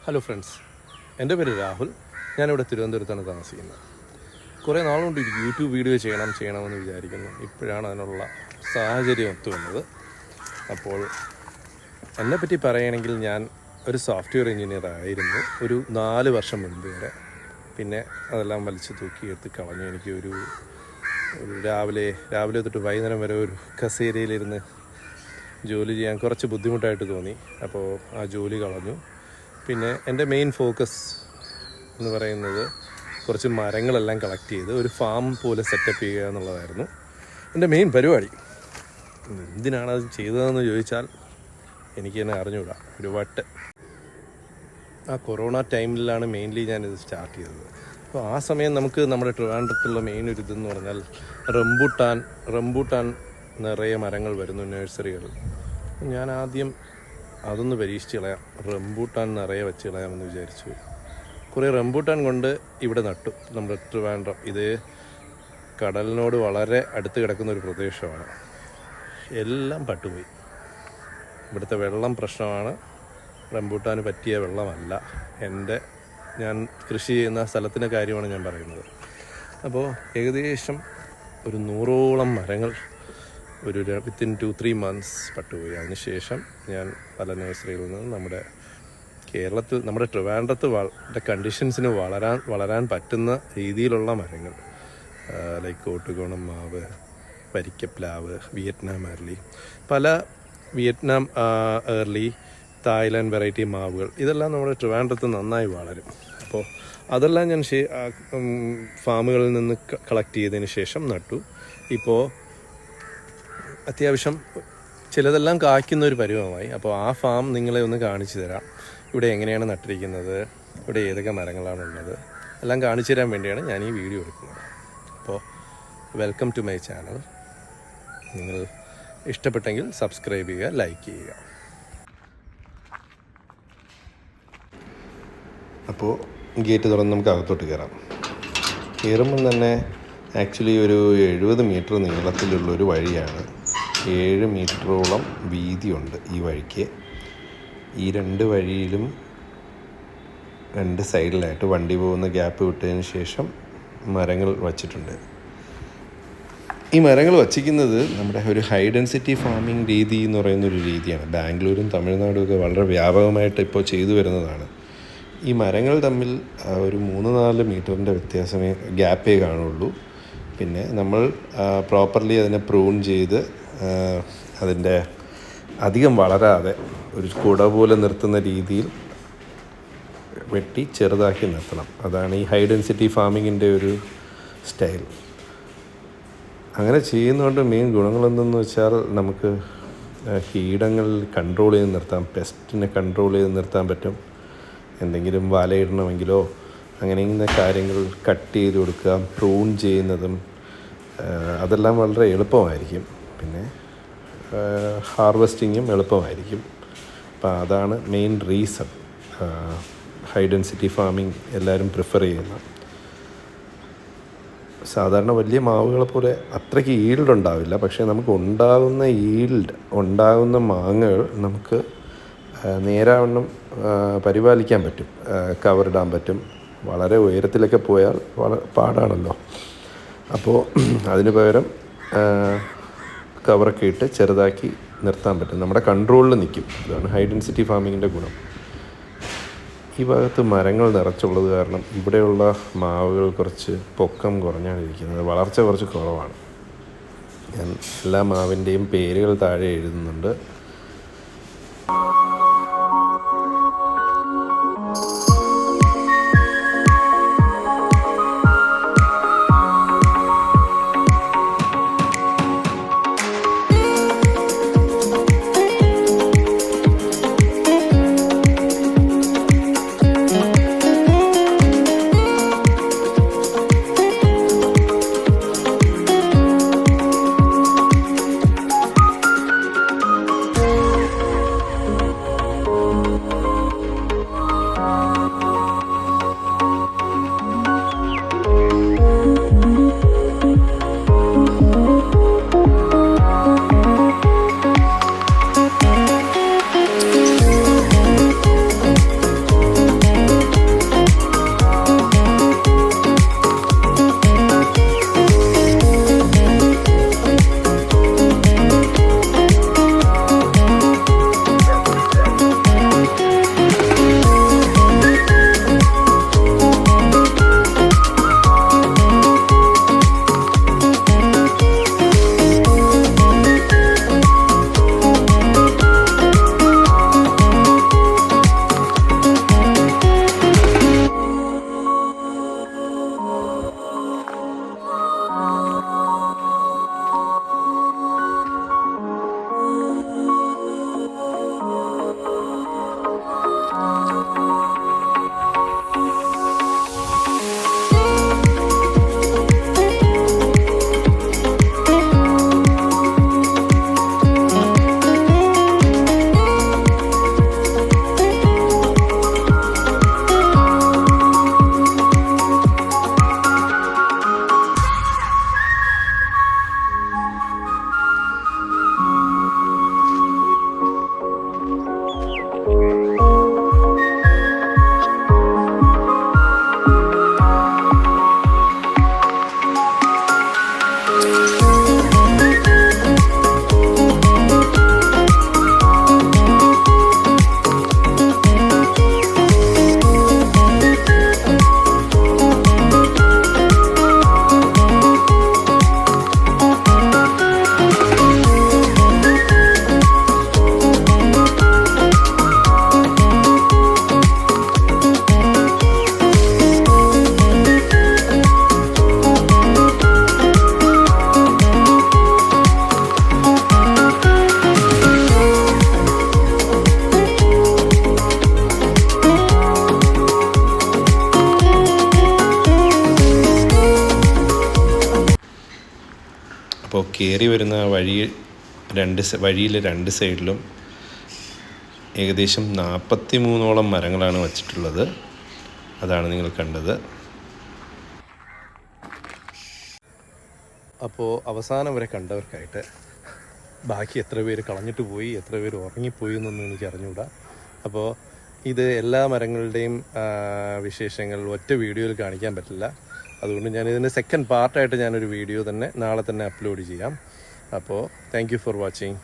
Hello friends, എൻ്റെ പേര് രാഹുൽ. ഞാനിവിടെ തിരുവനന്തപുരത്താണ് താമസിക്കുന്നത്. കുറേ നാളുകൊണ്ട് യൂട്യൂബ് വീഡിയോ ചെയ്യണമെന്ന് വിചാരിക്കുന്നു. ഇപ്പോഴാണ് അതിനുള്ള സാഹചര്യം ഒത്തുവന്നത്. അപ്പോൾ എന്നെപ്പറ്റി പറയുകയാണെങ്കിൽ ഞാൻ ഒരു സോഫ്റ്റ്വെയർ എഞ്ചിനീയർ ആയിരുന്നു ഒരു 4 വർഷം മുൻപ് വരെ. പിന്നെ അതെല്ലാം വലിച്ചു തൂക്കിയെടുത്ത് കളഞ്ഞു. എനിക്ക് ഒരു രാവിലെ തൊട്ട് വൈകുന്നേരം വരെ ഒരു കസേരയിലിരുന്ന് ജോലി ചെയ്യാൻ കുറച്ച് ബുദ്ധിമുട്ടായിട്ട് തോന്നി. അപ്പോൾ ആ ജോലി കളഞ്ഞു. പിന്നെ എൻ്റെ മെയിൻ ഫോക്കസ് എന്ന് പറയുന്നത് കുറച്ച് മരങ്ങളെല്ലാം കളക്ട് ചെയ്ത് ഒരു ഫാം പോലെ സെറ്റപ്പ് ചെയ്യുക എന്നുള്ളതായിരുന്നു എൻ്റെ മെയിൻ പരിപാടി. എന്തിനാണ് അത് ചെയ്തതെന്ന് ചോദിച്ചാൽ എനിക്ക് തന്നെ അറിഞ്ഞുകൂടാ. ഒരു വട്ട് ആ കൊറോണ ടൈമിലാണ് മെയിൻലി ഞാനിത് സ്റ്റാർട്ട് ചെയ്തത്. അപ്പോൾ ആ സമയം നമുക്ക് നമ്മുടെ ട്രിവാൻഡ്രത്തുള്ള മെയിൻ ഒരു ഇതെന്ന് പറഞ്ഞാൽ റംബൂട്ടാൻ നിറയെ മരങ്ങൾ വരുന്നു, നഴ്സറികൾ. ഞാൻ ആദ്യം അതൊന്ന് പരീക്ഷിച്ച് കളയാം, റംബൂട്ടാൻ നിറയെ വെച്ച് കളയാമെന്ന് വിചാരിച്ചു. കുറേ റംബൂട്ടാൻ കൊണ്ട് ഇവിടെ നട്ടു. നമ്മുടെ ട്രിവാൻഡ്രം ഇത് കടലിനോട് വളരെ അടുത്ത് കിടക്കുന്ന ഒരു പ്രദേശമാണ്. എല്ലാം പട്ടുപോയി. ഇവിടുത്തെ വെള്ളം പ്രശ്നമാണ്. റംബൂട്ടാന് പറ്റിയ വെള്ളമല്ല. ഞാൻ കൃഷി ചെയ്യുന്ന സ്ഥലത്തിൻ്റെ കാര്യമാണ് ഞാൻ പറയുന്നത്. അപ്പോൾ ഏകദേശം ഒരു 100ഓളം മരങ്ങൾ വിത്തിൻ 2-3 months പട്ടുപോയി. അതിനുശേഷം ഞാൻ പല നഴ്സറികളിൽ നിന്ന് നമ്മുടെ ട്രിവാൻഡ്രത്ത് കണ്ടീഷൻസിന് വളരാൻ പറ്റുന്ന രീതിയിലുള്ള മരങ്ങൾ, ലൈക്ക് കോട്ടുകോണം മാവ്, വരിക്കപ്ലാവ്, വിയറ്റ്നാം ഏർലി, പല വിയറ്റ്നാം ഏർലി, തായ്ലാൻഡ് വെറൈറ്റി മാവുകൾ, ഇതെല്ലാം നമ്മുടെ ട്രിവാൻഡ്രത്ത് നന്നായി വളരും. അപ്പോൾ അതെല്ലാം ഞാൻ ഫാമുകളിൽ നിന്ന് കളക്ട് ചെയ്തതിന് ശേഷം നട്ടു. ഇപ്പോൾ അത്യാവശ്യം ചിലതെല്ലാം കായ്ക്കുന്ന ഒരു പരുവമായി. അപ്പോൾ ആ ഫാം നിങ്ങളെ ഒന്ന് കാണിച്ചു തരാം. ഇവിടെ എങ്ങനെയാണ് നട്ടിരിക്കുന്നത്, ഇവിടെ ഏതൊക്കെ മരങ്ങളാണുള്ളത്, എല്ലാം കാണിച്ചു തരാൻ വേണ്ടിയാണ് ഞാൻ ഈ വീഡിയോ എടുക്കുന്നത്. അപ്പോൾ വെൽക്കം ടു മൈ ചാനൽ. നിങ്ങൾ ഇഷ്ടപ്പെട്ടെങ്കിൽ സബ്സ്ക്രൈബ് ചെയ്യുക, ലൈക്ക് ചെയ്യുക. അപ്പോൾ ഗേറ്റ് തുറന്ന് നമുക്ക് അകത്തോട്ട് കയറാം. കയറുമ്പം തന്നെ ആക്ച്വലി ഒരു 70 മീറ്റർ നീളത്തിലുള്ളൊരു വഴിയാണ്. 7 മീറ്ററോളം വീതിയുണ്ട് ഈ വഴിക്ക്. ഈ 2 വഴിയിലും 2 സൈഡിലായിട്ട് വണ്ടി പോകുന്ന ഗ്യാപ്പ് വിട്ടതിന് ശേഷം മരങ്ങൾ വച്ചിട്ടുണ്ട്. ഈ മരങ്ങൾ വച്ചിരിക്കുന്നത് നമ്മുടെ ഒരു ഹൈ ഡെൻസിറ്റി ഫാമിംഗ് രീതി എന്ന് പറയുന്നൊരു രീതിയാണ്. ബാംഗ്ലൂരും തമിഴ്നാടും ഒക്കെ വളരെ വ്യാപകമായിട്ട് ഇപ്പോൾ ചെയ്തു വരുന്നതാണ്. ഈ മരങ്ങൾ തമ്മിൽ ഒരു 3-4 മീറ്ററിൻ്റെ വ്യത്യാസമേ ഗ്യാപ്പേ കാണുള്ളൂ. പിന്നെ നമ്മൾ പ്രോപ്പർലി അതിനെ പ്രൂൺ ചെയ്ത് അതിൻ്റെ അധികം വളരാതെ ഒരു കുട പോലെ നിർത്തുന്ന രീതിയിൽ വെട്ടി ചെറുതാക്കി നിർത്തണം. അതാണ് ഈ ഹൈ ഡെൻസിറ്റി ഫാമിങ്ങിൻ്റെ ഒരു സ്റ്റൈൽ. അങ്ങനെ ചെയ്യുന്നതുകൊണ്ട് മെയിൻ ഗുണങ്ങളെന്തെന്ന് വെച്ചാൽ നമുക്ക് കീടങ്ങൾ കൺട്രോൾ ചെയ്ത് നിർത്താം, പെസ്റ്റിനെ കൺട്രോൾ ചെയ്ത് നിർത്താൻ പറ്റും. എന്തെങ്കിലും വലയിടണമെങ്കിലോ അങ്ങനെയുള്ള കാര്യങ്ങൾ കട്ട് ചെയ്ത് കൊടുക്കുക, പ്രൂൺ ചെയ്യുന്നതും അതെല്ലാം വളരെ എളുപ്പമായിരിക്കും. പിന്നെ ഹാർവെസ്റ്റിങ്ങും എളുപ്പമായിരിക്കും. അപ്പോൾ അതാണ് main reason high density farming എല്ലാവരും പ്രിഫർ ചെയ്യുന്നത്. സാധാരണ വലിയ മാവുകളെ പോലെ അത്രയ്ക്ക് ഈൽഡ് ഉണ്ടാവില്ല, പക്ഷേ നമുക്ക് ഉണ്ടാകുന്ന മാങ്ങകൾ നമുക്ക് നേരാവണ്ണം പരിപാലിക്കാൻ പറ്റും, കവറിടാൻ പറ്റും. വളരെ ഉയരത്തിലൊക്കെ പോയാൽ പാടാണല്ലോ. അപ്പോൾ അതിന് പകരം കവറൊക്കെ ഇട്ട് ചെറുതാക്കി നിർത്താൻ പറ്റും, നമ്മുടെ കൺട്രോളിൽ നിൽക്കും. അതാണ് ഹൈ ഡെൻസിറ്റി ഫാമിങ്ങിൻ്റെ ഗുണം. ഈ ഭാഗത്ത് മരങ്ങൾ നിറച്ചുള്ളത് കാരണം ഇവിടെയുള്ള മാവുകൾ കുറച്ച് പൊക്കം കുറഞ്ഞാണ് ഇരിക്കുന്നത്, വളർച്ച കുറച്ച് കുറവാണ്. ഞാൻ എല്ലാ മാവിൻ്റെയും പേരുകൾ താഴെ എഴുതുന്നുണ്ട്. കയറി വരുന്ന വഴിയിലെ രണ്ട് സൈഡിലും ഏകദേശം 43ഓളം മരങ്ങളാണ് വച്ചിട്ടുള്ളത്. അതാണ് നിങ്ങൾ കണ്ടത്. അപ്പോൾ അവസാനം വരെ കണ്ടവർക്കായിട്ട് ബാക്കി എത്ര പേര് കളഞ്ഞിട്ട് പോയി, എത്ര പേര് ഉറങ്ങിപ്പോയി എന്നൊന്നും എനിക്ക് അറിഞ്ഞുകൂടാ. അപ്പോൾ ഇത് എല്ലാ മരങ്ങളുടെയും വിശേഷങ്ങൾ ഒറ്റ വീഡിയോയിൽ കാണിക്കാൻ പറ്റില്ല. അതുകൊണ്ട് ഞാനിതിൻ്റെ സെക്കൻഡ് പാർട്ടായിട്ട് ഞാനൊരു വീഡിയോ തന്നെ നാളെ തന്നെ അപ്ലോഡ് ചെയ്യാം. അപ്പോൾ താങ്ക് യു ഫോർ വാച്ചിങ്.